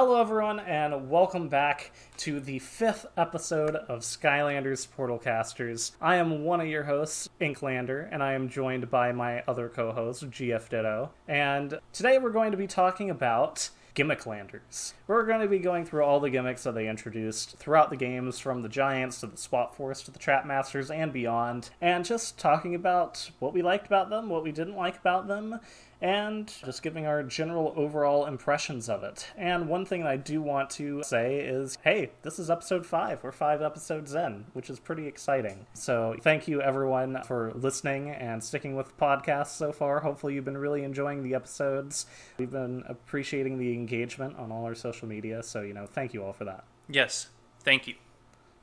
Hello everyone, and welcome back to the 5th episode of Skylanders Portalcasters. I am one of your hosts, Inklander, and I am joined by my other co-host, GFDitto. And today we're going to be talking about Gimmicklanders. We're going to be going through all the gimmicks that they introduced throughout the games, from the Giants to the Swap Force to the Trap Masters and beyond, and just talking about what we liked about them, what we didn't like about them, and just giving our general overall impressions of it. And one thing I do want to say is, hey, this is episode 5. We're 5 episodes in, which is pretty exciting. So thank you everyone for listening and sticking with the podcast so far. Hopefully you've been really enjoying the episodes. We've been appreciating the engagement on all our social media, so, thank you all for that. Yes, thank you.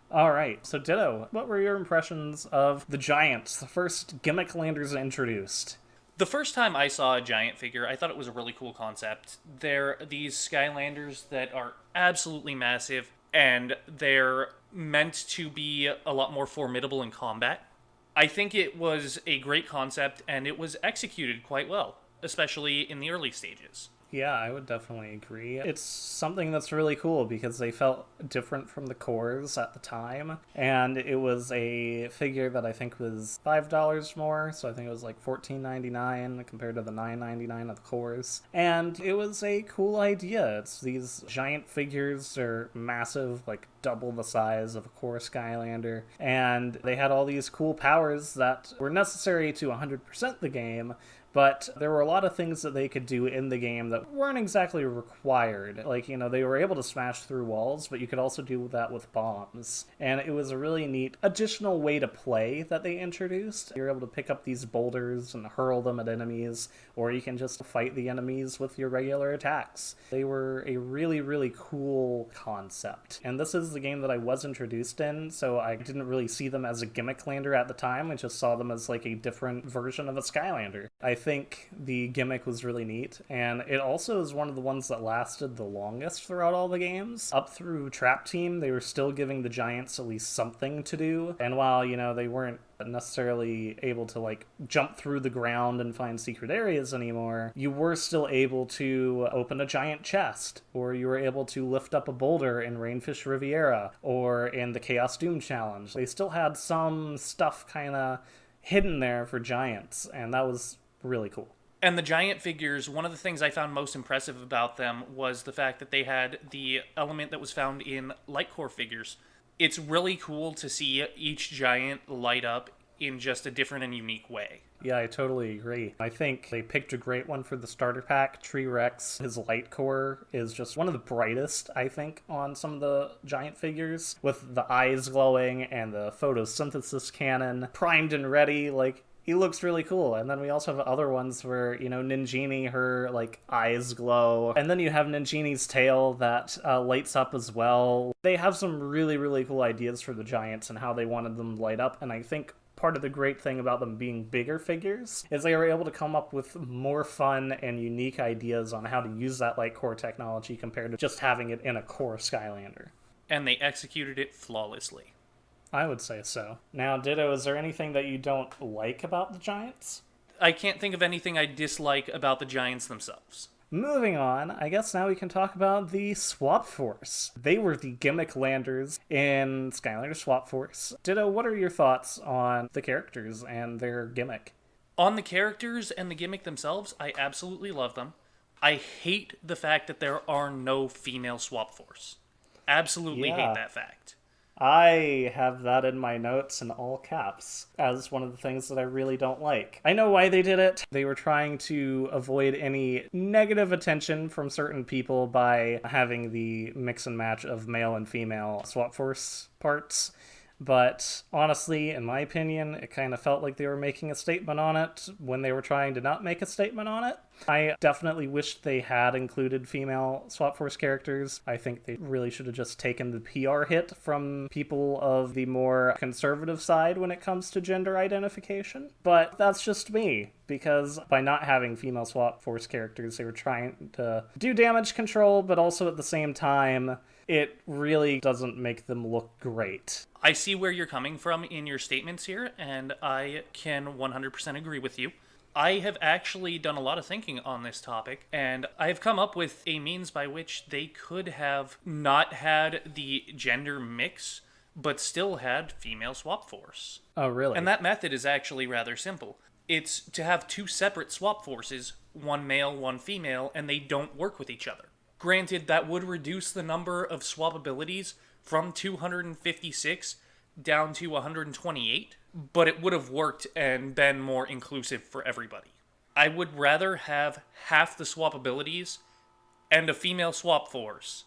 All right, so Ditto, what were your impressions of the Giants, the first Gimmicklanders introduced? The first time I saw a giant figure, I thought it was a really cool concept. They're these Skylanders that are absolutely massive, and they're meant to be a lot more formidable in combat. I think it was a great concept, and it was executed quite well, especially in the early stages. Yeah, I would definitely agree. It's something that's really cool because they felt different from the cores at the time, and it was a figure that I think was $5 more, so I think it was like $14.99 compared to the $9.99 of the cores. And it was a cool idea. It's these giant figures are massive, like double the size of a core Skylander, and they had all these cool powers that were necessary to 100% the game, but there were a lot of things that they could do in the game that weren't exactly required. Like, they were able to smash through walls, but you could also do that with bombs. And it was a really neat additional way to play that they introduced. You're able to pick up these boulders and hurl them at enemies, or you can just fight the enemies with your regular attacks. They were a really, really cool concept. And this is the game that I was introduced in, so I didn't really see them as a Gimmicklander at the time. I just saw them as like a different version of a Skylander. I think the gimmick was really neat, and it also is one of the ones that lasted the longest throughout all the games. Up through Trap Team, they were still giving the Giants at least something to do, and while, they weren't necessarily able to jump through the ground and find secret areas anymore, you were still able to open a giant chest, or you were able to lift up a boulder in Rainfish Riviera or in the Chaos Doom Challenge. They still had some stuff kind of hidden there for Giants, and that was really cool. And the giant figures, one of the things I found most impressive about them was the fact that they had the element that was found in light core figures. It's really cool to see each giant light up in just a different and unique way. Yeah, I totally agree. I think they picked a great one for the starter pack. Tree Rex, his light core is just one of the brightest, I think, on some of the giant figures, with the eyes glowing and the photosynthesis cannon primed and ready. He looks really cool. And then we also have other ones where, Ninjini, her, eyes glow. And then you have Ninjini's tail that lights up as well. They have some really, really cool ideas for the Giants and how they wanted them to light up. And I think part of the great thing about them being bigger figures is they were able to come up with more fun and unique ideas on how to use that light core technology compared to just having it in a core Skylander. And they executed it flawlessly. I would say so. Now, Ditto, is there anything that you don't like about the Giants? I can't think of anything I dislike about the Giants themselves. Moving on, I guess now we can talk about the Swap Force. They were the Gimmicklanders in Skylanders Swap Force. Ditto, what are your thoughts on the characters and their gimmick? On the characters and the gimmick themselves, I absolutely love them. I hate the fact that there are no female Swap Force. Absolutely hate that fact. I have that in my notes in all caps as one of the things that I really don't like. I know why they did it. They were trying to avoid any negative attention from certain people by having the mix and match of male and female Swap Force parts. But honestly, in my opinion, it kind of felt like they were making a statement on it when they were trying to not make a statement on it. I definitely wished they had included female Swap Force characters. I think they really should have just taken the PR hit from people of the more conservative side when it comes to gender identification. But that's just me, because by not having female Swap Force characters, they were trying to do damage control, but also at the same time, it really doesn't make them look great. I see where you're coming from in your statements here, and I can 100% agree with you. I have actually done a lot of thinking on this topic, and I've come up with a means by which they could have not had the gender mix, but still had female swap force. Oh, really? And that method is actually rather simple. It's to have two separate swap forces, one male, one female, and they don't work with each other. Granted, that would reduce the number of swap abilities from 256 down to 128, but it would have worked and been more inclusive for everybody. I would rather have half the swap abilities and a female swap force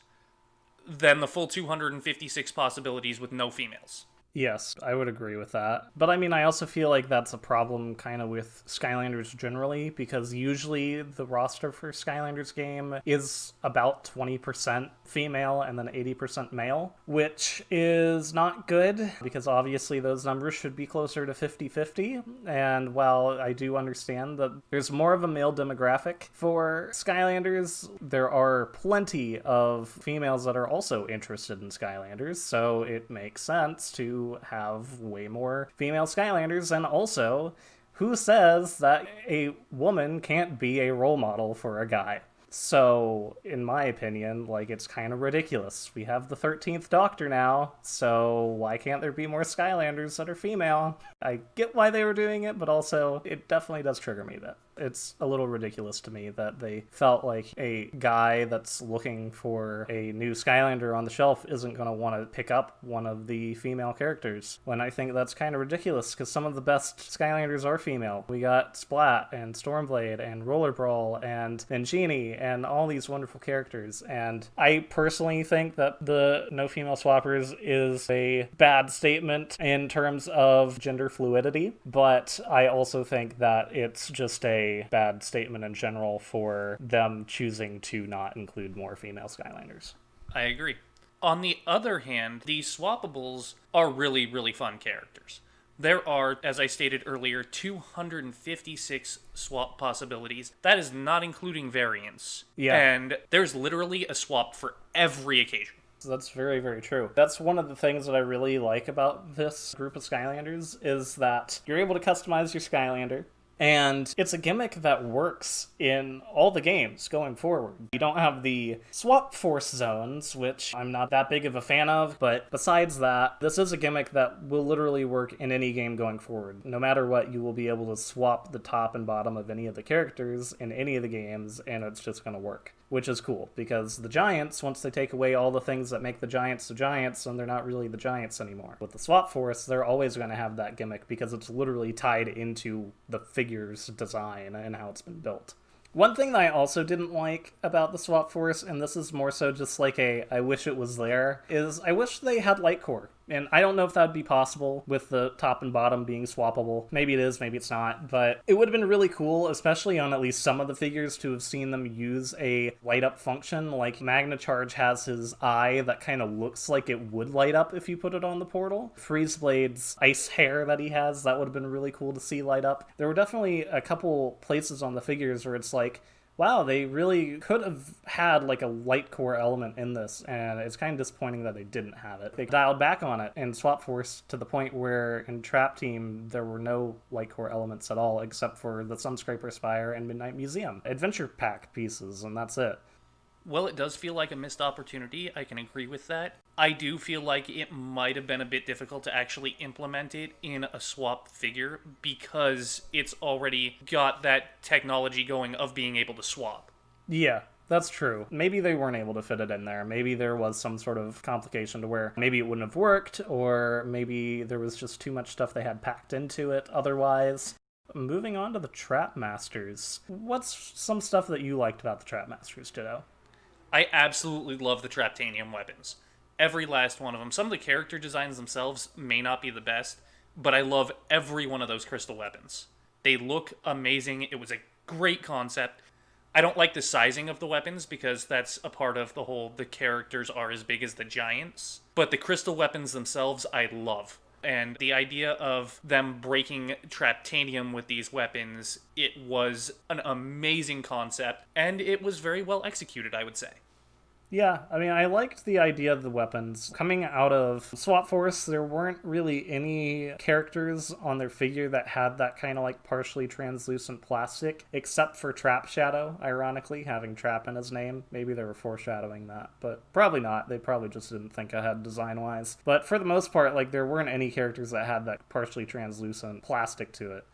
than the full 256 possibilities with no females. Yes, I would agree with that. But I mean, I also feel like that's a problem kind of with Skylanders generally, because usually the roster for Skylanders game is about 20% female and then 80% male, which is not good, because obviously those numbers should be closer to 50-50. And while I do understand that there's more of a male demographic for Skylanders, there are plenty of females that are also interested in Skylanders, so it makes sense to have way more female Skylanders. And also, who says that a woman can't be a role model for a guy? So, in my opinion, like, it's kind of ridiculous. We have the 13th Doctor now, so why can't there be more Skylanders that are female? I get why they were doing it, but also, it definitely does trigger me that it's a little ridiculous to me that they felt like a guy that's looking for a new Skylander on the shelf isn't going to want to pick up one of the female characters, when I think that's kind of ridiculous, because some of the best Skylanders are female. We got Splat and Stormblade and Roller Brawl and Genie and all these wonderful characters, and I personally think that the no female swappers is a bad statement in terms of gender fluidity, but I also think that it's just a bad statement in general for them choosing to not include more female Skylanders. I agree. On the other hand, these swappables are really, really fun characters. There are, as I stated earlier, 256 swap possibilities. That is not including variants. Yeah. And there's literally a swap for every occasion. So that's very, very true. That's one of the things that I really like about this group of Skylanders, is that you're able to customize your Skylander. And it's a gimmick that works in all the games going forward. You don't have the swap force zones, which I'm not that big of a fan of, but besides that, this is a gimmick that will literally work in any game going forward. No matter what, you will be able to swap the top and bottom of any of the characters in any of the games, and it's just going to work. Which is cool, because the Giants, once they take away all the things that make the Giants, then they're not really the Giants anymore. With the Swap Force, they're always going to have that gimmick, because it's literally tied into the figure's design and how it's been built. One thing that I also didn't like about the Swap Force, and this is more so just like I wish it was there, is I wish they had Light Core. And I don't know if that would be possible with the top and bottom being swappable. Maybe it is, maybe it's not. But it would have been really cool, especially on at least some of the figures, to have seen them use a light up function. Like Magna Charge has his eye that kind of looks like it would light up if you put it on the portal. Freeze Blade's ice hair that he has, that would have been really cool to see light up. There were definitely a couple places on the figures where it's like, wow, they really could have had like a light core element in this, and it's kind of disappointing that they didn't have it. They dialed back on it in Swap Force to the point where in Trap Team there were no light core elements at all, except for the Sunscraper Spire and Midnight Museum adventure pack pieces, and that's it. Well, it does feel like a missed opportunity. I can agree with that. I do feel like it might have been a bit difficult to actually implement it in a swap figure, because it's already got that technology going of being able to swap. Yeah, that's true. Maybe they weren't able to fit it in there. Maybe there was some sort of complication to where maybe it wouldn't have worked, or maybe there was just too much stuff they had packed into it otherwise. Moving on to the Trap Masters. What's some stuff that you liked about the Trap Masters, Ditto? I absolutely love the Traptanium weapons. Every last one of them. Some of the character designs themselves may not be the best, but I love every one of those crystal weapons. They look amazing. It was a great concept. I don't like the sizing of the weapons, because that's a part of the whole, the characters are as big as the Giants. But the crystal weapons themselves, I love. And the idea of them breaking Traptanium with these weapons, it was an amazing concept, and it was very well executed, I would say. Yeah, I mean, I liked the idea of the weapons. Coming out of Swap Force, there weren't really any characters on their figure that had that kind of like partially translucent plastic, except for Trap Shadow, ironically, having Trap in his name. Maybe they were foreshadowing that, but probably not. They probably just didn't think ahead design-wise. But for the most part, like, there weren't any characters that had that partially translucent plastic to it.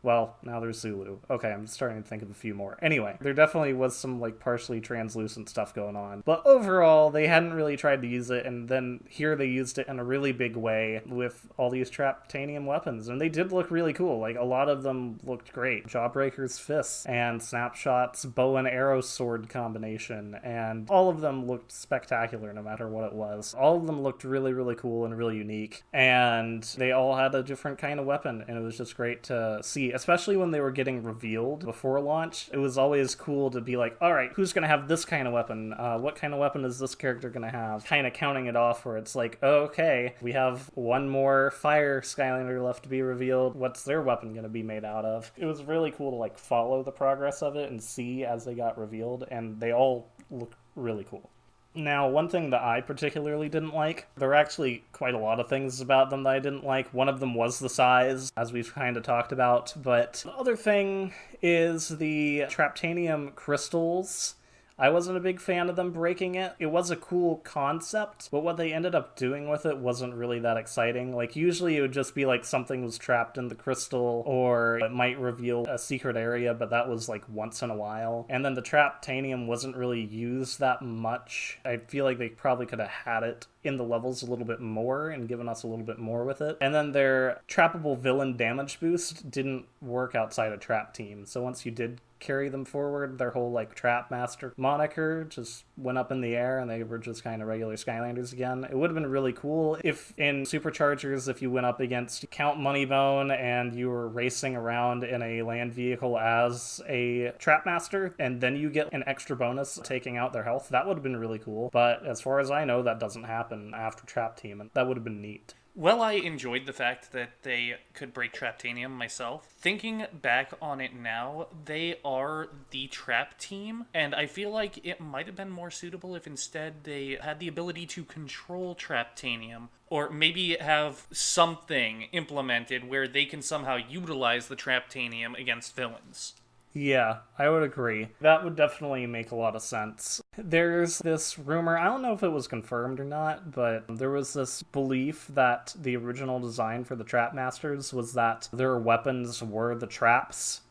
Well, now there's Zulu. Okay, I'm starting to think of a few more. Anyway, there definitely was some like partially translucent stuff going on. But overall, they hadn't really tried to use it, and then here they used it in a really big way with all these Traptanium weapons. And they did look really cool. Like, a lot of them looked great. Jawbreaker's fists and Snapshot's bow and arrow sword combination, and all of them looked spectacular no matter what it was. All of them looked really, really cool and really unique. And they all had a different kind of weapon, and it was just great to see, especially when they were getting revealed before launch. It was always cool to be like, all right, who's going to have this kind of weapon? What kind of weapon is this character going to have? Kind of counting it off where it's like, oh, okay, we have one more fire Skylander left to be revealed. What's their weapon going to be made out of? It was really cool to like follow the progress of it and see as they got revealed, and they all look really cool. Now, one thing that I particularly didn't like, there are actually quite a lot of things about them that I didn't like. One of them was the size, as we've kind of talked about, but the other thing is the Traptanium crystals. I wasn't a big fan of them breaking it. It was a cool concept, but what they ended up doing with it wasn't really that exciting. Like, usually it would just be like something was trapped in the crystal, or it might reveal a secret area, but that was like once in a while. And then the Traptanium wasn't really used that much. I feel like they probably could have had it in the levels a little bit more and given us a little bit more with it. And then their trappable villain damage boost didn't work outside of Trap Team. So once you did carry them forward, their whole like Trap Master moniker just went up in the air and they were just kind of regular Skylanders again. It would have been really cool if in Superchargers, if you went up against Count Moneybone and you were racing around in a land vehicle as a Trap Master, and then you get an extra bonus taking out their health. That would have been really cool. But as far as I know, that doesn't happen after Trap Team, and that would have been neat. Well, I enjoyed the fact that they could break Traptanium myself. Thinking back on it now, they are the Trap Team, and I feel like it might have been more suitable if instead they had the ability to control Traptanium, or maybe have something implemented where they can somehow utilize the Traptanium against villains. Yeah, I would agree. That would definitely make a lot of sense. There's this rumor, I don't know if it was confirmed or not, but there was this belief that the original design for the Trap Masters was that their weapons were the traps,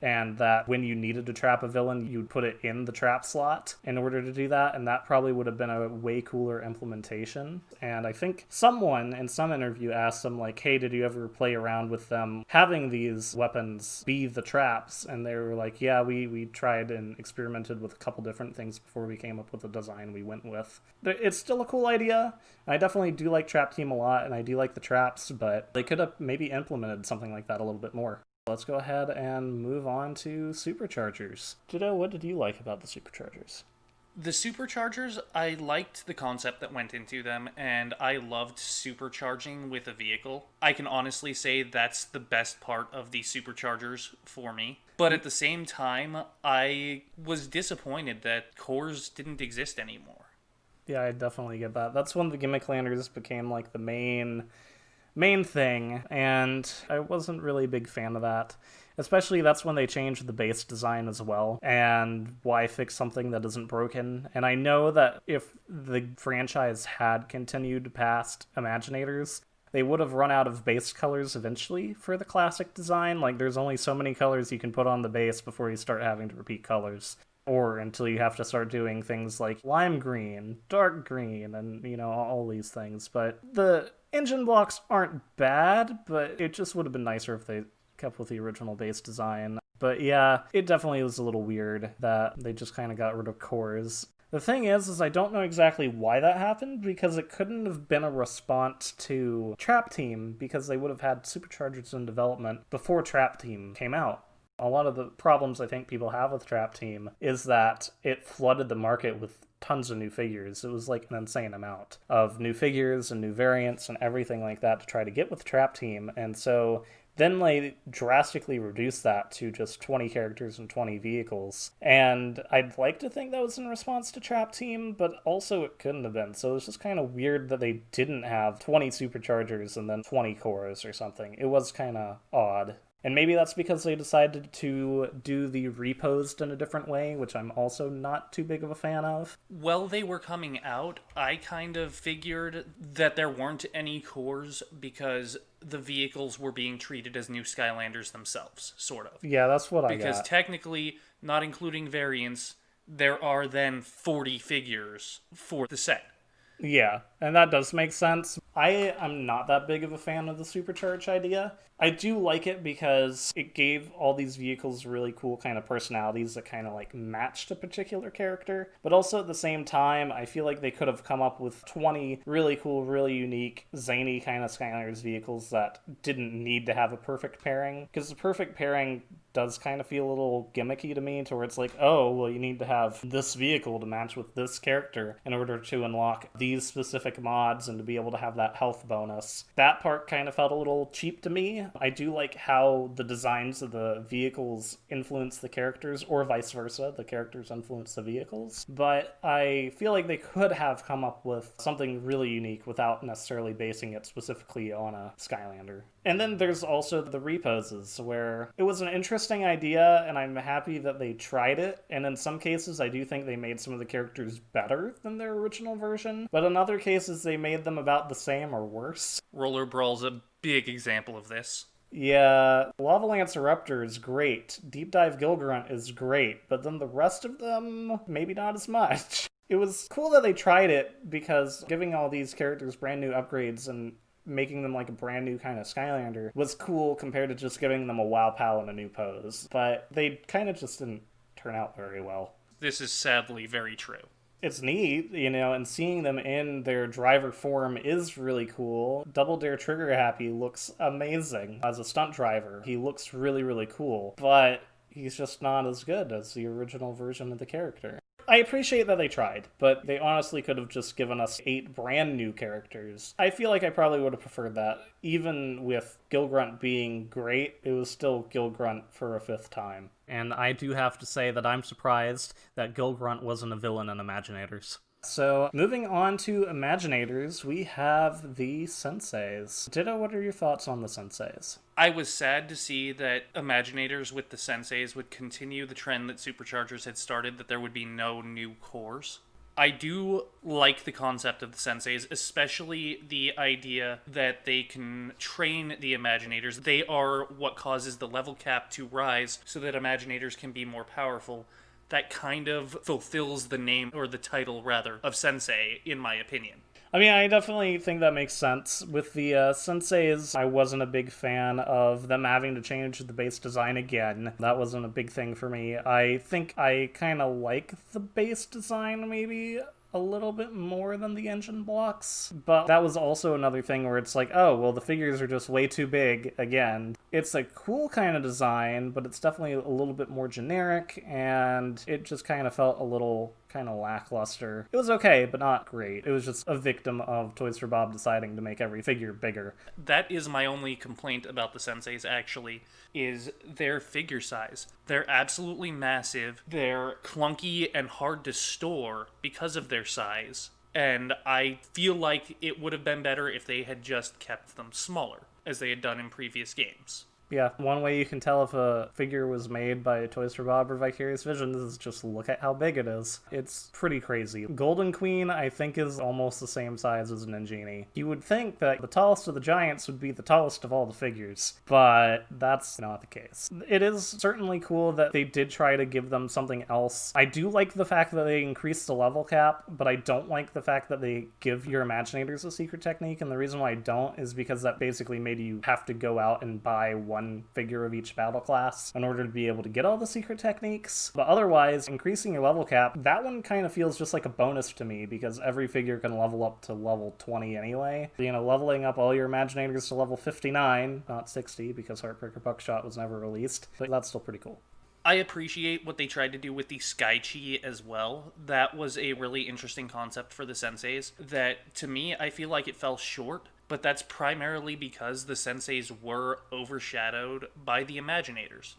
and that when you needed to trap a villain, you'd put it in the trap slot in order to do that, and that probably would have been a way cooler implementation. And I think someone in some interview asked them, like, hey, did you ever play around with them having these weapons be the traps? And they were like, yeah, we tried and experimented with a couple different things before we came up with the design we went with. It's still a cool idea. I definitely do like Trap Team a lot, and I do like the traps, but they could have maybe implemented something like that a little bit more. Let's go ahead and move on to Superchargers. Ditto, what did you like about the Superchargers? The Superchargers, I liked the concept that went into them, and I loved supercharging with a vehicle. I can honestly say that's the best part of the Superchargers for me. But at the same time, I was disappointed that cores didn't exist anymore. Yeah, I definitely get that. That's when the Gimmicklanders became like the main thing, and I wasn't really a big fan of that. Especially that's when they changed the base design as well, and why fix something that isn't broken? And I know that if the franchise had continued past Imaginators, they would have run out of base colors eventually for the classic design. Like, there's only so many colors you can put on the base before you start having to repeat colors. Or until you have to start doing things like lime green, dark green, and, you know, all these things. But the engine blocks aren't bad, but it just would have been nicer if they kept with the original base design. But yeah, it definitely was a little weird that they just kind of got rid of cores. The thing is I don't know exactly why that happened, because it couldn't have been a response to Trap Team, because they would have had Superchargers in development before Trap Team came out. A lot of the problems I think people have with Trap Team is that it flooded the market with tons of new figures. It was like an insane amount of new figures and new variants and everything like that to try to get with Trap Team. And so Then they drastically reduced that to just 20 characters and 20 vehicles. And I'd like to think that was in response to Trap Team, but also it couldn't have been. So it was just kind of weird that they didn't have 20 superchargers and then 20 cores or something. It was kind of odd. And maybe that's because they decided to do the reposed in a different way, which I'm also not too big of a fan of. While they were coming out, I kind of figured that there weren't any cores because the vehicles were being treated as new Skylanders themselves, sort of. Yeah, that's what I got. Because technically, not including variants, there are then 40 figures for the set. Yeah, and that does make sense. I am not that big of a fan of the supercharge idea. I do like it because it gave all these vehicles really cool kind of personalities that kind of like matched a particular character. But also at the same time, I feel like they could have come up with 20 really cool, really unique, zany kind of Skylanders vehicles that didn't need to have a perfect pairing. Because the perfect pairing does kind of feel a little gimmicky to me, to where it's like, oh, well, you need to have this vehicle to match with this character in order to unlock these specific mods and to be able to have that health bonus. That part kind of felt a little cheap to me. I do like how the designs of the vehicles influence the characters, or vice versa, the characters influence the vehicles. But I feel like they could have come up with something really unique without necessarily basing it specifically on a Skylander. And then there's also the reposes, where it was an interesting idea, and I'm happy that they tried it. And in some cases, I do think they made some of the characters better than their original version. But in other cases, they made them about the same or worse. Roller Brawl's a big example of this. Yeah, Lava Lance Eruptor is great. Deep Dive Gilgrunt is great. But then the rest of them, maybe not as much. It was cool that they tried it, because giving all these characters brand new upgrades and making them like a brand new kind of Skylander was cool compared to just giving them a wow pow and a new pose. But they kind of just didn't turn out very well. This is sadly very true. It's neat, and seeing them in their driver form is really cool. Double Dare Trigger Happy looks amazing as a stunt driver. He looks really, really cool, but he's just not as good as the original version of the character. I appreciate that they tried, but they honestly could have just given us 8 brand new characters. I feel like I probably would have preferred that. Even with Gilgrunt being great, it was still Gilgrunt for a 5th time. And I do have to say that I'm surprised that Gilgrunt wasn't a villain in Imaginators. So, moving on to Imaginators, we have the Senseis. Ditto, what are your thoughts on the Senseis? I was sad to see that Imaginators with the Senseis would continue the trend that Superchargers had started, that there would be no new cores. I do like the concept of the Senseis, especially the idea that they can train the Imaginators. They are what causes the level cap to rise so that Imaginators can be more powerful. That kind of fulfills the name, or the title, rather, of Sensei, in my opinion. I mean, I definitely think that makes sense. With the Senseis, I wasn't a big fan of them having to change the base design again. That wasn't a big thing for me. I think I kind of like the base design, maybe a little bit more than the engine blocks, but that was also another thing where it's like, oh, well, the figures are just way too big again. It's a cool kind of design, but it's definitely a little bit more generic, and it just kind of felt a little kind of lackluster. It was okay, but not great. It was just a victim of Toys for Bob deciding to make every figure bigger. That is my only complaint about the Senseis, actually, is their figure size. They're absolutely massive. They're clunky and hard to store because of their size. And I feel like it would have been better if they had just kept them smaller, as they had done in previous games. Yeah, one way you can tell if a figure was made by Toys for Bob or Vicarious Visions is just look at how big it is. It's pretty crazy. Golden Queen, I think, is almost the same size as Ningini. You would think that the tallest of the giants would be the tallest of all the figures, but that's not the case. It is certainly cool that they did try to give them something else. I do like the fact that they increased the level cap, but I don't like the fact that they give your Imaginators a secret technique, and the reason why I don't is because that basically made you have to go out and buy one figure of each battle class in order to be able to get all the secret techniques. But otherwise, increasing your level cap, that one kind of feels just like a bonus to me, because every figure can level up to level 20 anyway. Leveling up all your Imaginators to level 59, not 60, because Heartbreaker Buckshot was never released, but that's still pretty cool. I appreciate what they tried to do with the Sky Chi as well. That was a really interesting concept for the Senseis that, to me, I feel like it fell short, but that's primarily because the Senseis were overshadowed by the Imaginators.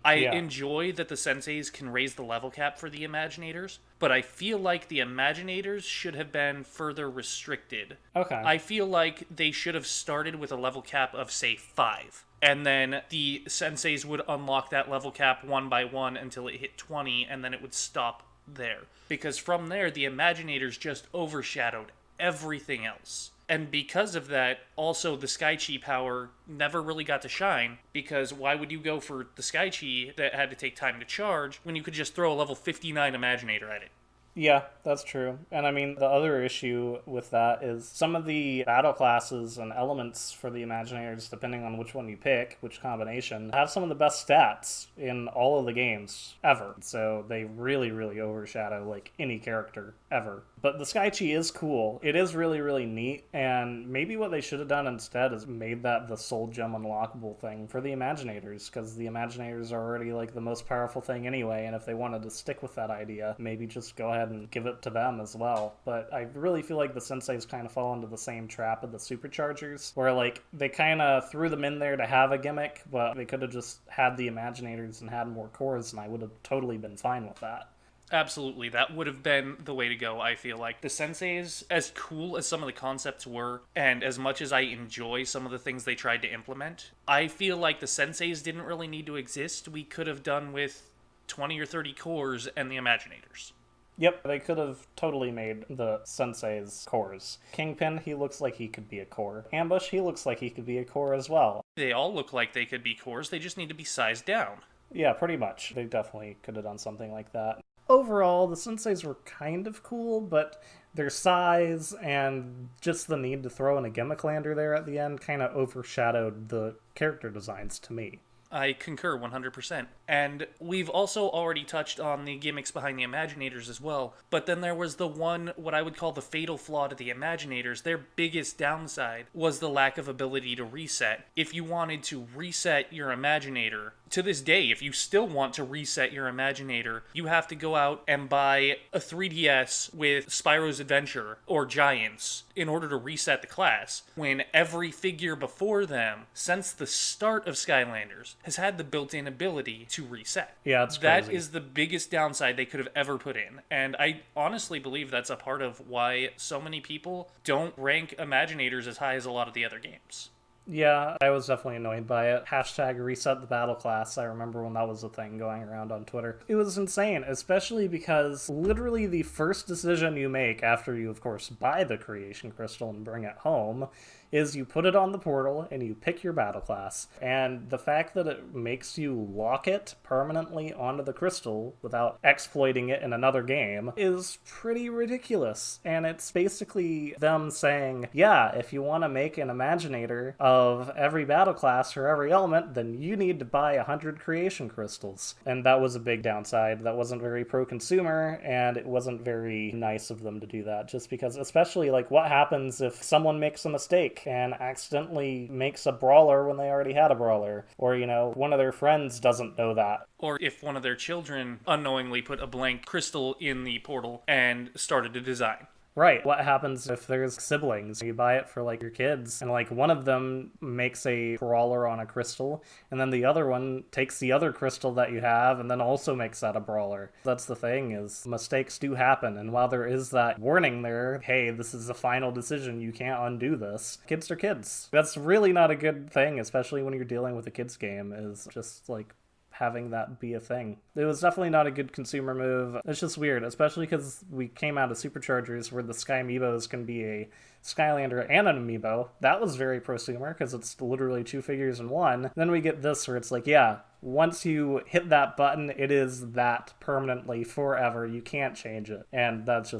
I enjoy that the Senseis can raise the level cap for the Imaginators, but I feel like the Imaginators should have been further restricted. Okay. I feel like they should have started with a level cap of, say, 5. And then the Senseis would unlock that level cap one by one until it hit 20, and then it would stop there. Because from there, the Imaginators just overshadowed everything else. And because of that, also the Sky Chi power never really got to shine, because why would you go for the Sky Chi that had to take time to charge when you could just throw a level 59 Imaginator at it? Yeah, that's true. And I mean, the other issue with that is some of the battle classes and elements for the Imaginators, depending on which one you pick, which combination, have some of the best stats in all of the games ever. So they really, really overshadow, like, any character ever. But the Sky Chi is cool. It is really, really neat, and maybe what they should have done instead is made that the soul gem unlockable thing for the Imaginators, because the Imaginators are already, like, the most powerful thing anyway, and if they wanted to stick with that idea, maybe just go ahead and give it to them as well. But I really feel like the Senseis kind of fall into the same trap of the Superchargers, where, like, they kind of threw them in there to have a gimmick, but they could have just had the Imaginators and had more cores, and I would have totally been fine with that. Absolutely, that would have been the way to go, I feel like. The Senseis, as cool as some of the concepts were, and as much as I enjoy some of the things they tried to implement, I feel like the Senseis didn't really need to exist. We could have done with 20 or 30 cores and the Imaginators. Yep, they could have totally made the Sensei's cores. Kingpin, he looks like he could be a core. Ambush, he looks like he could be a core as well. They all look like they could be cores, they just need to be sized down. Yeah, pretty much. They definitely could have done something like that. Overall, the Senseis were kind of cool, but their size and just the need to throw in a Gimmicklanders there at the end kind of overshadowed the character designs to me. I concur 100%. And we've also already touched on the gimmicks behind the Imaginators as well, but then there was the one, what I would call the fatal flaw to the Imaginators. Their biggest downside was the lack of ability to reset. If you wanted to reset your Imaginator, to this day, if you still want to reset your Imaginator, you have to go out and buy a 3DS with Spyro's Adventure or Giants in order to reset the class, when every figure before them, since the start of Skylanders, has had the built-in ability to reset. Yeah, it's crazy. That is the biggest downside they could have ever put in, and I honestly believe that's a part of why so many people don't rank Imaginators as high as a lot of the other games. Yeah, I was definitely annoyed by it. Hashtag reset the battle class. I remember when that was a thing going around on Twitter. It was insane, especially because literally the first decision you make after you, of course, buy the creation crystal and bring it home is you put it on the portal and you pick your battle class. And the fact that it makes you lock it permanently onto the crystal without exploiting it in another game is pretty ridiculous. And it's basically them saying, yeah, if you want to make an Imaginator of every battle class or every element, then you need to buy 100 creation crystals. And that was a big downside. That wasn't very pro-consumer, and it wasn't very nice of them to do that, just because, especially, like, what happens if someone makes a mistake and accidentally makes a brawler when they already had a brawler? Or, you know, one of their friends doesn't know that. Or if one of their children unknowingly put a blank crystal in the portal and started a design. Right. What happens if there's siblings? You buy it for, like, your kids, and, like, one of them makes a brawler on a crystal, and then the other one takes the other crystal that you have and then also makes that a brawler. That's the thing, is mistakes do happen, and while there is that warning there, hey, this is a final decision, you can't undo this, kids are kids. That's really not a good thing, especially when you're dealing with a kids game, is just, like, having that be a thing. It was definitely not a good consumer move. It's just weird, especially because we came out of Superchargers where the Sky Amiibos can be a Skylander and an Amiibo. That was very prosumer because it's literally 2 figures in one. Then we get this where it's like, yeah, once you hit that button, it is that permanently forever. You can't change it. And that's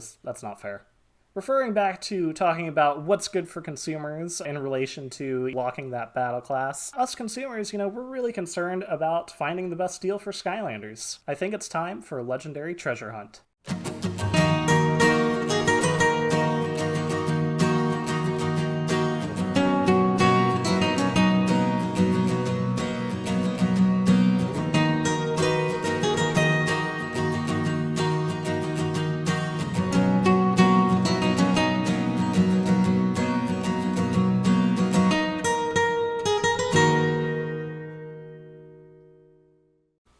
not fair. Referring back to talking about what's good for consumers in relation to locking that battle class, us consumers, we're really concerned about finding the best deal for Skylanders. I think it's time for a legendary treasure hunt.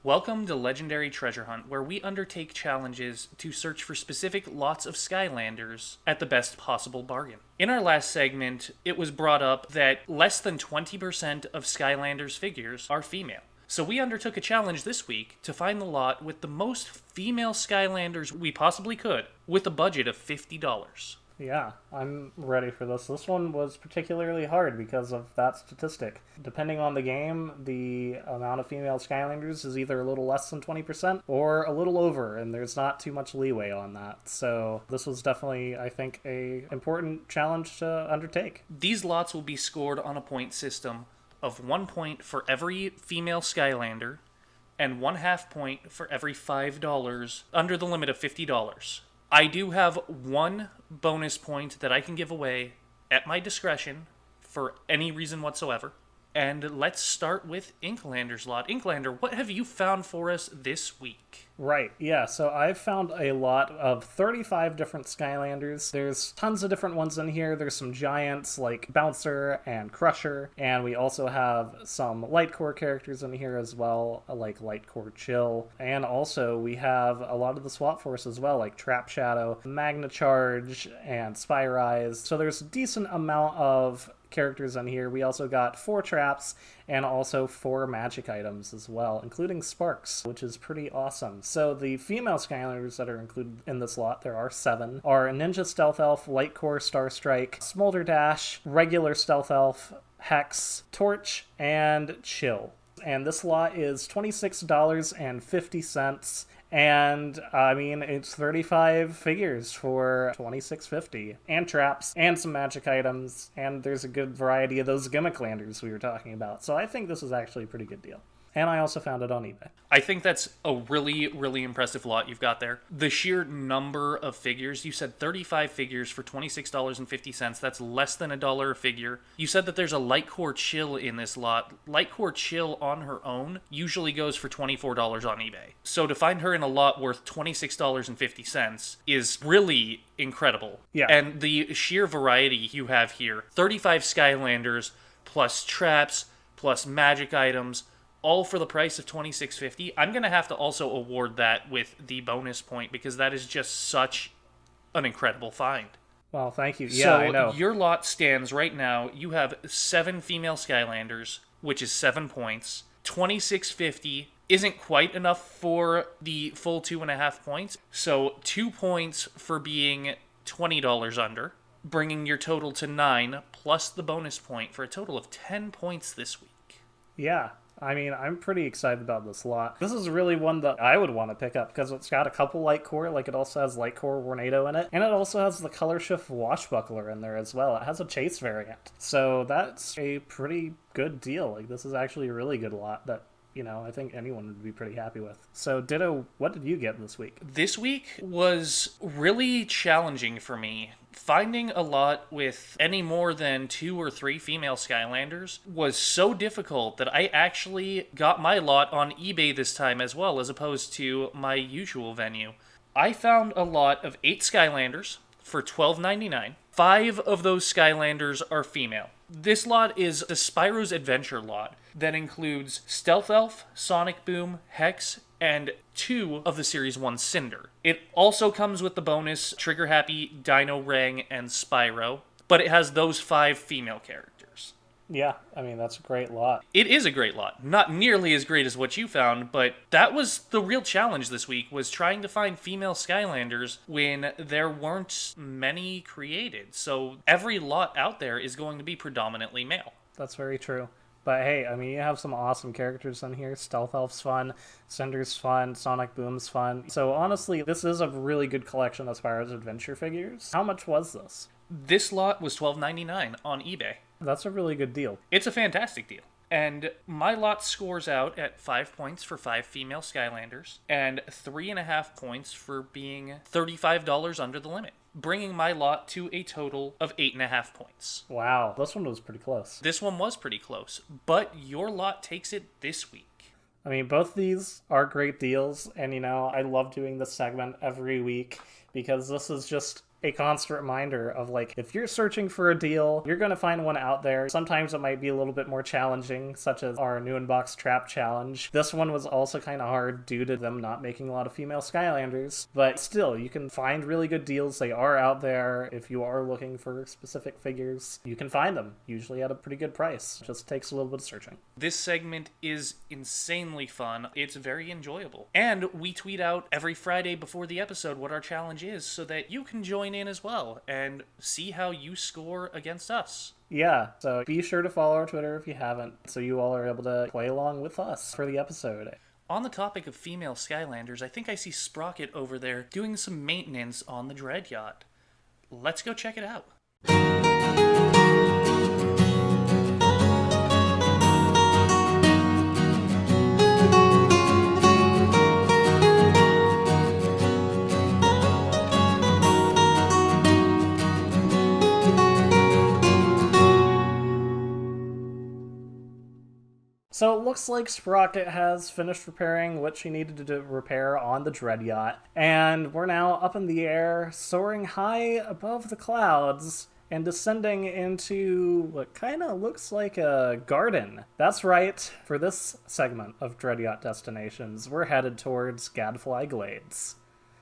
Welcome to Legendary Treasure Hunt, where we undertake challenges to search for specific lots of Skylanders at the best possible bargain. In our last segment, it was brought up that less than 20% of Skylanders figures are female. So we undertook a challenge this week to find the lot with the most female Skylanders we possibly could, with a budget of $50. Yeah, I'm ready for this. This one was particularly hard because of that statistic. Depending on the game, the amount of female Skylanders is either a little less than 20% or a little over, and there's not too much leeway on that. So this was definitely, I think, a important challenge to undertake. These lots will be scored on a point system of 1 point for every female Skylander and 1/2 point for every $5 under the limit of $50. I do have one bonus point that I can give away at my discretion for any reason whatsoever. And let's start with Inklander lot. Inklander, what have you found for us this week? Right, yeah, so I've found a lot of 35 different Skylanders. There's tons of different ones in here. There's some giants like Bouncer and Crusher, and we also have some Light Core characters in here as well, like Light Core Chill. And also we have a lot of the Swap Force as well, like Trap Shadow, Magna Charge, and Spyrise. So there's a decent amount of characters in here. We also got 4 traps and also 4 magic items as well, including Sparks, which is pretty awesome. So the female Skylanders that are included in this lot, there are 7, are Ninja Stealth Elf, Light Core Star Strike, Smolder Dash, Regular Stealth Elf, Hex, Torch, and Chill. And this lot is $26.50. And I mean, it's 35 figures for $26.50, and traps, and some magic items, and there's a good variety of those Gimmicklanders we were talking about. So I think this is actually a pretty good deal. And I also found it on eBay. I think that's a really, really impressive lot you've got there. The sheer number of figures, you said 35 figures for $26.50. That's less than $1 a figure. You said that there's a Light Core Chill in this lot. Light Core Chill on her own usually goes for $24 on eBay. So to find her in a lot worth $26.50 is really incredible. Yeah. And the sheer variety you have here, 35 Skylanders plus traps plus magic items, all for the price of $26.50. I'm going to have to also award that with the bonus point because that is just such an incredible find. Well, thank you. Yeah, I know. So your lot stands right now. You have 7 female Skylanders, which is 7 points. $26.50 isn't quite enough for the full 2.5 points. So 2 points for being $20 under, bringing your total to 9 plus the bonus point for a total of 10 points this week. Yeah. I mean, I'm pretty excited about this lot. This is really one that I would want to pick up because it's got a couple Light Core, like it also has Light Core Tornado in it, and it also has the Color Shift Washbuckler in there as well. It has a Chase variant. So that's a pretty good deal. Like, this is actually a really good lot that, you know, I think anyone would be pretty happy with. So, Ditto, what did you get this week? This week was really challenging for me. Finding a lot with any more than 2 or 3 female Skylanders was so difficult that I actually got my lot on eBay this time as well, as opposed to my usual venue. I found a lot of 8 Skylanders for $12.99. 5 of those Skylanders are female. This lot is the Spyro's Adventure lot that includes Stealth Elf, Sonic Boom, Hex, and 2 of the Series 1 Cinder. It also comes with the bonus Trigger Happy, Dino Rang, and Spyro, but it has those 5 female characters. Yeah, I mean, that's a great lot. It is a great lot. Not nearly as great as what you found, but that was the real challenge this week, was trying to find female Skylanders when there weren't many created. So every lot out there is going to be predominantly male. That's very true. But hey, I mean, you have some awesome characters in here. Stealth Elf's fun, Cinder's fun, Sonic Boom's fun. So honestly, this is a really good collection of Spyro's Adventure figures. How much was this? This lot was $12.99 on eBay. That's a really good deal. It's a fantastic deal. And my lot scores out at 5 points for 5 female Skylanders and 3.5 points for being $35 under the limit, bringing my lot to a total of 8.5 points. Wow, this one was pretty close. This one was pretty close, but your lot takes it this week. I mean, both these are great deals, and you know, I love doing this segment every week because this is just a constant reminder of like, if you're searching for a deal, you're going to find one out there. Sometimes it might be a little bit more challenging, such as our new unbox trap challenge. This one was also kind of hard due to them not making a lot of female Skylanders, but still, you can find really good deals. They are out there. If you are looking for specific figures, you can find them, usually at a pretty good price. Just takes a little bit of searching. This segment is insanely fun. It's very enjoyable. And we tweet out every Friday before the episode what our challenge is so that you can join in as well and see how you score against us. Yeah, so be sure to follow our Twitter if you haven't, so you all are able to play along with us for the episode. On the topic of female Skylanders, I think I see Sprocket over there doing some maintenance on the Dread Yacht. Let's go check it out. So it looks like Sprocket has finished repairing what she needed to repair on the Dread Yacht, and we're now up in the air, soaring high above the clouds, and descending into what kind of looks like a garden. That's right, for this segment of Dread Yacht Destinations, we're headed towards Gadfly Glades.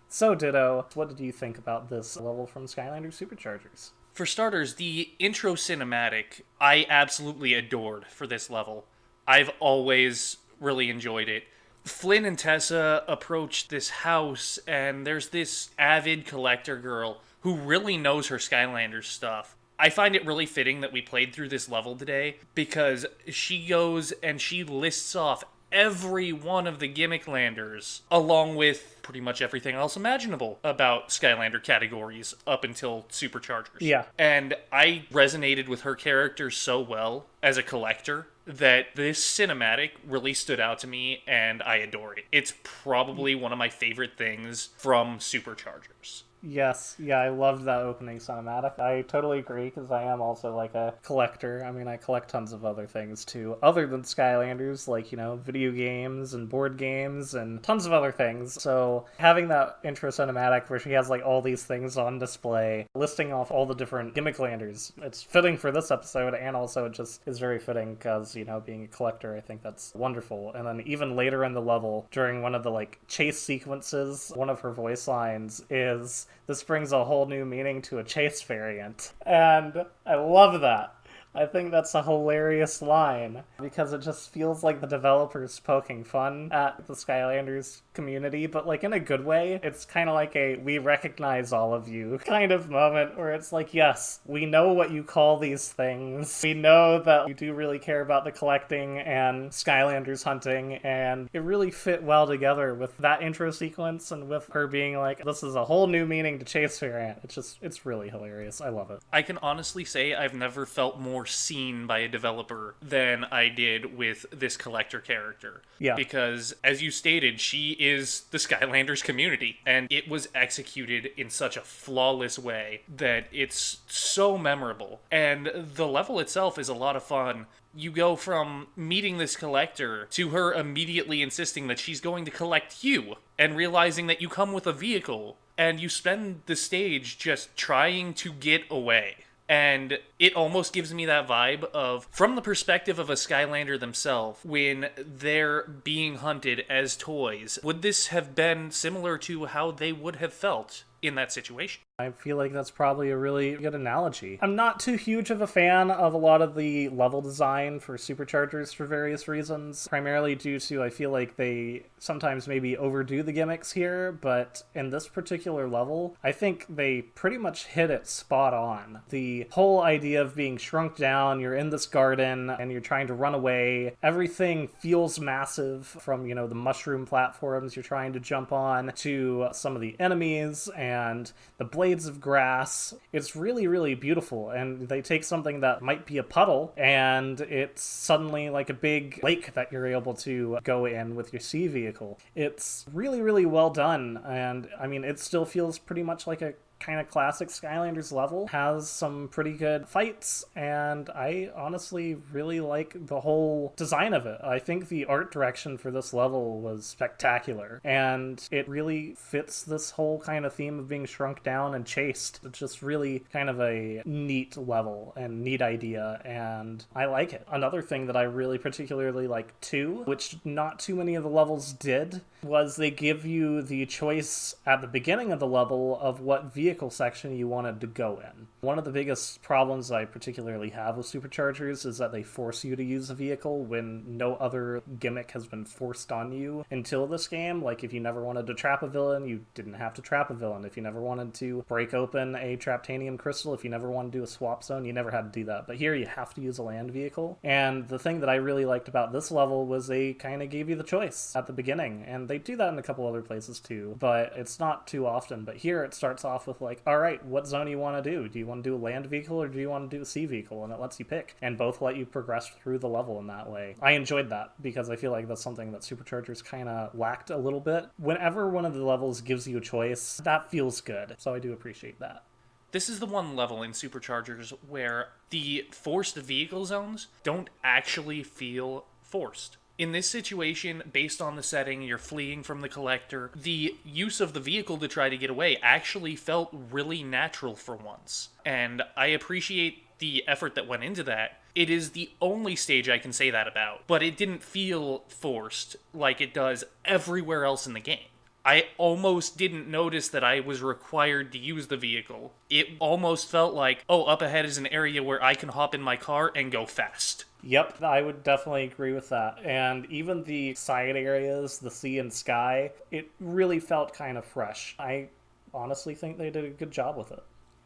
So Ditto, what did you think about this level from Skylanders Superchargers? For starters, the intro cinematic I absolutely adored for this level. I've always really enjoyed it. Flynn and Tessa approach this house, and there's this avid collector girl who really knows her Skylanders stuff. I find it really fitting that we played through this level today, because she goes and she lists off every one of the Gimmicklanders, along with pretty much everything else imaginable about Skylander categories up until Superchargers. Yeah. And I resonated with her character so well as a collector that this cinematic really stood out to me, and I adore it. It's probably one of my favorite things from Superchargers. Yes, yeah, I loved that opening cinematic. I totally agree, because I am also, like, a collector. I mean, I collect tons of other things, too, other than Skylanders, like, you know, video games and board games and tons of other things. So having that intro cinematic where she has, like, all these things on display, listing off all the different Gimmicklanders, it's fitting for this episode, and also it just is very fitting because, you know, being a collector, I think that's wonderful. And then even later in the level, during one of the, like, chase sequences, one of her voice lines is, "This brings a whole new meaning to a chase variant." And I love that. I think that's a hilarious line, because it just feels like the developers poking fun at the Skylanders community, but like in a good way. It's kind of like a "we recognize all of you" kind of moment, where it's like, yes, we know what you call these things. We know that you do really care about the collecting and Skylanders hunting, and it really fit well together with that intro sequence and with her being like, "This is a whole new meaning to chase variant." It's really hilarious. I love it. I can honestly say I've never felt more seen by a developer than I did with this collector character. Yeah. Because, as you stated, she is the Skylanders community, and it was executed in such a flawless way that it's so memorable. And the level itself is a lot of fun. You go from meeting this collector to her immediately insisting that she's going to collect you, and realizing that you come with a vehicle, and you spend the stage just trying to get away. And it almost gives me that vibe of, from the perspective of a Skylander themselves, when they're being hunted as toys, would this have been similar to how they would have felt in that situation? I feel like that's probably a really good analogy. I'm not too huge of a fan of a lot of the level design for Superchargers for various reasons, primarily due to I feel like they sometimes maybe overdo the gimmicks here, but in this particular level, I think they pretty much hit it spot on. The whole idea of being shrunk down, you're in this garden, and you're trying to run away, everything feels massive, from, you know, the mushroom platforms you're trying to jump on, to some of the enemies, and the blades of grass. It's really, really beautiful, and they take something that might be a puddle, and it's suddenly like a big lake that you're able to go in with your sea vehicle. It's really, really well done, and I mean, it still feels pretty much like a kind of classic Skylanders level has some pretty good fights, and I honestly really like the whole design of it. I think the art direction for this level was spectacular, and it really fits this whole kind of theme of being shrunk down and chased. It's just really kind of a neat level and neat idea, and I like it. Another thing that I really particularly like too, which not too many of the levels did, was they give you the choice at the beginning of the level of what vehicle section you wanted to go in. One of the biggest problems I particularly have with superchargers is that they force you to use a vehicle when no other gimmick has been forced on you until this game. Like, if you never wanted to trap a villain, you didn't have to trap a villain. If you never wanted to break open a Traptanium crystal, if you never wanted to do a swap zone, you never had to do that. But here you have to use a land vehicle. And the thing that I really liked about this level was they kind of gave you the choice at the beginning. And they do that in a couple other places too, but it's not too often. But here it starts off with like, all right, what zone do you want to do? Do you want to do a land vehicle or do you want to do a sea vehicle? And it lets you pick, and both let you progress through the level in that way. I enjoyed that because I feel like that's something that Superchargers kind of lacked a little bit. Whenever one of the levels gives you a choice, that feels good. So I do appreciate that. This is the one level in Superchargers where the forced vehicle zones don't actually feel forced. In this situation, based on the setting, you're fleeing from the collector, the use of the vehicle to try to get away actually felt really natural for once. And I appreciate the effort that went into that. It is the only stage I can say that about, but it didn't feel forced like it does everywhere else in the game. I almost didn't notice that I was required to use the vehicle. It almost felt like, oh, up ahead is an area where I can hop in my car and go fast. Yep, I would definitely agree with that. And even the side areas, the sea and sky, it really felt kind of fresh. I honestly think they did a good job with it.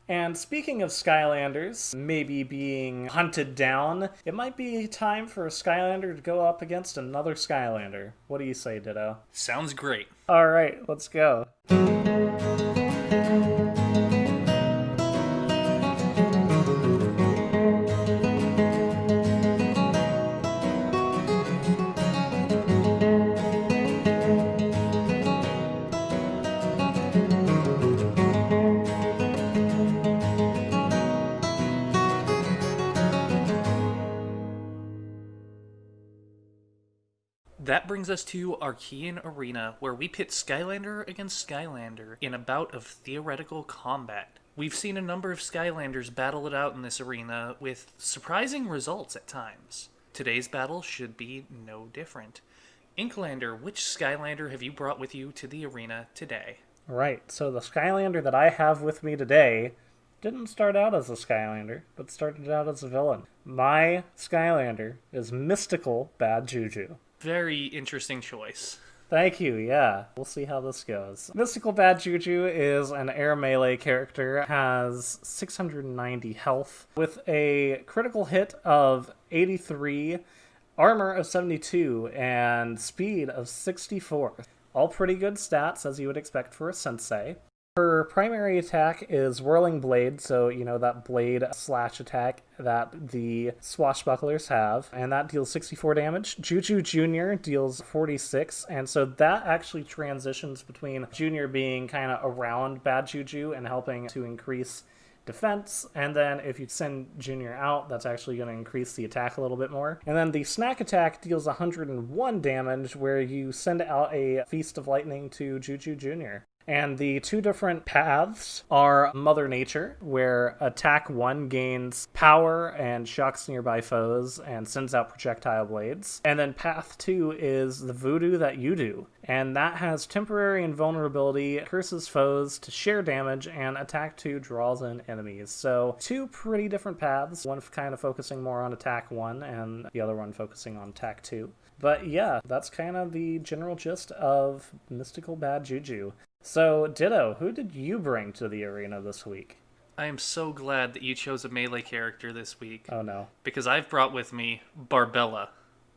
And speaking of Skylanders maybe being hunted down, it might be time for a Skylander to go up against another Skylander. What do you say, Ditto? Sounds great. All right, let's go. That brings us to Archean Arena, where we pit Skylander against Skylander in a bout of theoretical combat. We've seen a number of Skylanders battle it out in this arena, with surprising results at times. Today's battle should be no different. Inklander, which Skylander have you brought with you to the arena today? Right, so the Skylander that I have with me today didn't start out as a Skylander, but started out as a villain. My Skylander is Mystical Bad Juju. Very interesting choice. Thank you, yeah. We'll see how this goes. Mystical Bad Juju is an air melee character, has 690 health, with a critical hit of 83, armor of 72, and speed of 64. All pretty good stats, as you would expect for a Sensei. Her primary attack is Whirling Blade, so, you know, that blade slash attack that the Swashbucklers have, and that deals 64 damage. Juju Jr. deals 46, and so that actually transitions between Junior being kind of around Bad Juju and helping to increase defense, and then if you send Junior out, that's actually going to increase the attack a little bit more. And then the snack attack deals 101 damage, where you send out a Feast of Lightning to Juju Jr. And the two different paths are Mother Nature, where attack 1 gains power and shocks nearby foes and sends out projectile blades. And then path 2 is the Voodoo That You Do, and that has temporary invulnerability, curses foes to share damage, and attack 2 draws in enemies. So two pretty different paths, one kind of focusing more on attack 1 and the other one focusing on attack 2. But yeah, that's kind of the general gist of Mystical Bad Juju. So, Ditto, who did you bring to the arena this week? I am so glad that you chose a melee character this week. Oh no. Because I've brought with me Barbella.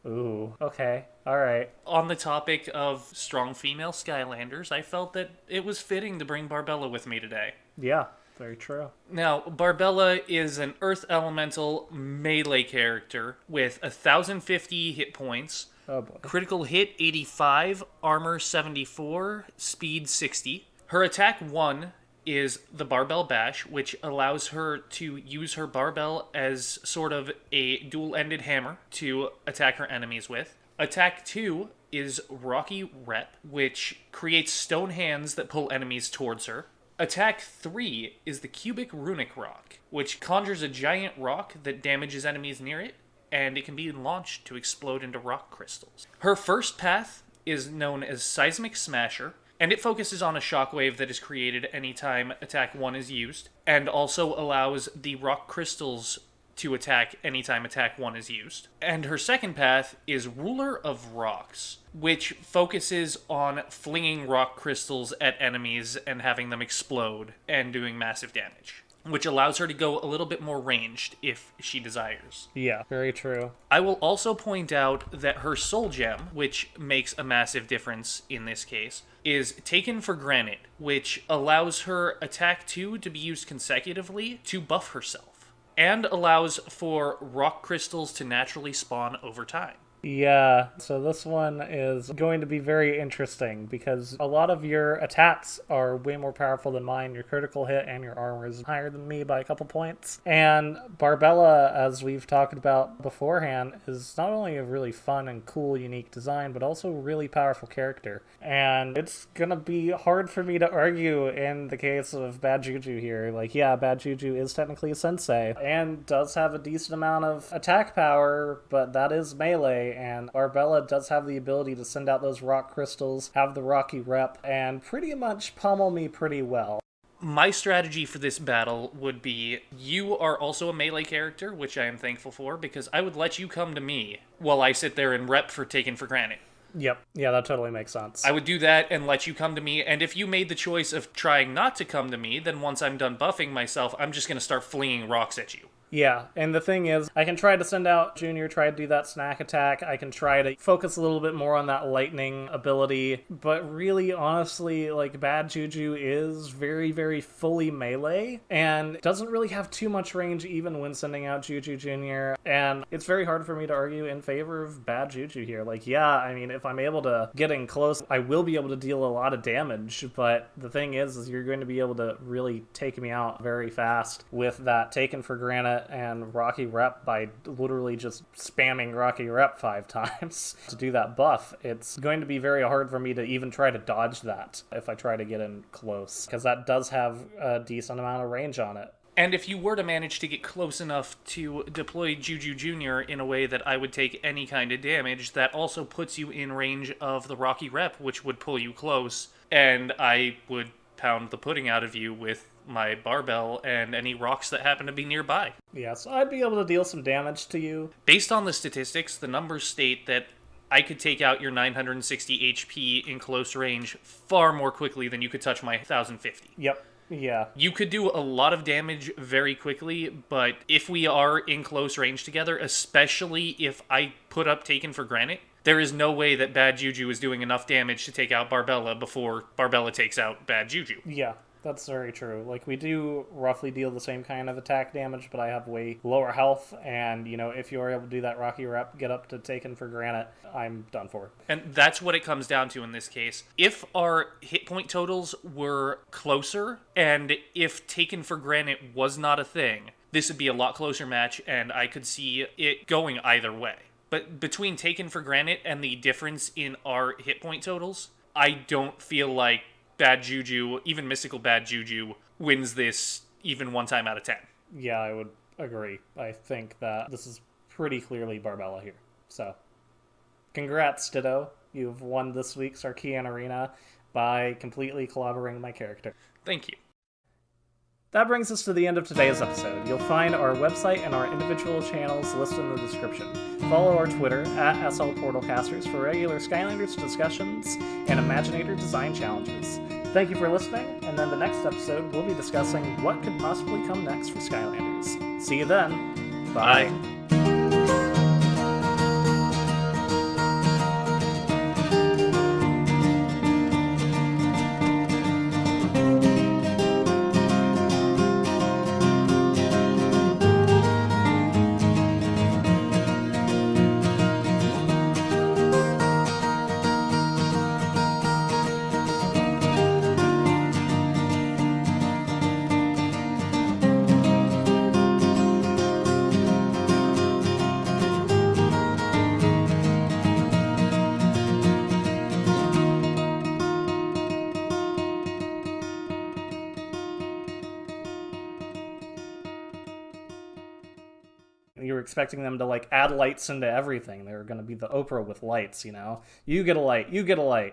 Ooh, okay, alright. On the topic of strong female Skylanders, I felt that it was fitting to bring Barbella with me today. Yeah, very true. Now, Barbella is an Earth Elemental melee character with 1,050 hit points. Oh boy. Critical hit 85, armor 74, speed 60. Her attack 1 is the Barbell Bash, which allows her to use her barbell as sort of a dual-ended hammer to attack her enemies with. Attack 2 is Rocky Rep, which creates stone hands that pull enemies towards her. Attack 3 is the Cubic Runic Rock, which conjures a giant rock that damages enemies near it, and it can be launched to explode into rock crystals. Her first path is known as Seismic Smasher, and it focuses on a shockwave that is created anytime Attack 1 is used, and also allows the rock crystals to attack anytime Attack 1 is used. And her second path is Ruler of Rocks, which focuses on flinging rock crystals at enemies and having them explode and doing massive damage, which allows her to go a little bit more ranged if she desires. Yeah, very true. I will also point out that her Soul Gem, which makes a massive difference in this case, is Taken for Granted, which allows her Attack 2 to be used consecutively to buff herself, and allows for rock crystals to naturally spawn over time. Yeah, so this one is going to be very interesting because a lot of your attacks are way more powerful than mine. Your critical hit and your armor is higher than me by a couple points. And Barbella, as we've talked about beforehand, is not only a really fun and cool, unique design, but also a really powerful character. And it's gonna be hard for me to argue in the case of Bad Juju here. Like, yeah, Bad Juju is technically a sensei and does have a decent amount of attack power, but that is melee. And Barbella does have the ability to send out those rock crystals, have the Rocky Rep, and pretty much pummel me pretty well. My strategy for this battle would be, you are also a melee character, which I am thankful for, because I would let you come to me while I sit there and rep for Taken for Granted. Yep. Yeah, that totally makes sense. I would do that and let you come to me, and if you made the choice of trying not to come to me, then once I'm done buffing myself, I'm just going to start flinging rocks at you. Yeah, and the thing is, I can try to send out Junior, try to do that snack attack. I can try to focus a little bit more on that lightning ability. But really, honestly, like, Bad Juju is very, very fully melee and doesn't really have too much range even when sending out Juju Junior. And it's very hard for me to argue in favor of Bad Juju here. Like, yeah, I mean, if I'm able to get in close, I will be able to deal a lot of damage. But the thing is you're going to be able to really take me out very fast with that Taken for Granted and Rocky Rep by literally just spamming Rocky Rep 5 times to do that buff. It's going to be very hard for me to even try to dodge that if I try to get in close, because that does have a decent amount of range on it. And if you were to manage to get close enough to deploy Juju Jr. in a way that I would take any kind of damage, that also puts you in range of the Rocky Rep, which would pull you close, and I would pound the pudding out of you with my barbell and any rocks that happen to be nearby. Yeah, so I'd be able to deal some damage to you. Based on the statistics, the numbers state that I could take out your 960 HP in close range far more quickly than you could touch my 1050. Yep. Yeah. You could do a lot of damage very quickly, but if we are in close range together, especially if I put up Taken for Granted, there is no way that Bad Juju is doing enough damage to take out Barbella before Barbella takes out Bad Juju. Yeah. That's very true. Like, we do roughly deal the same kind of attack damage, but I have way lower health, and, you know, if you're able to do that Rocky Rep, get up to Taken for Granted, I'm done for. And that's what it comes down to in this case. If our hit point totals were closer, and if Taken for Granted was not a thing, this would be a lot closer match, and I could see it going either way. But between Taken for Granted and the difference in our hit point totals, I don't feel like Bad Juju, even Mystical Bad Juju, wins this even 1 time out of 10. Yeah, I would agree. I think that this is pretty clearly Barbella here. So, congrats, Ditto. You've won this week's Archean Arena by completely clobbering my character. Thank you. That brings us to the end of today's episode. You'll find our website and our individual channels listed in the description. Follow our Twitter at SLPortalcasters for regular Skylanders discussions and Imaginator design challenges. Thank you for listening, and then the next episode we'll be discussing what could possibly come next for Skylanders. See you then. Bye. You were expecting them to like add lights into everything. They were going to be the Oprah with lights, you know. You get a light, you get a light.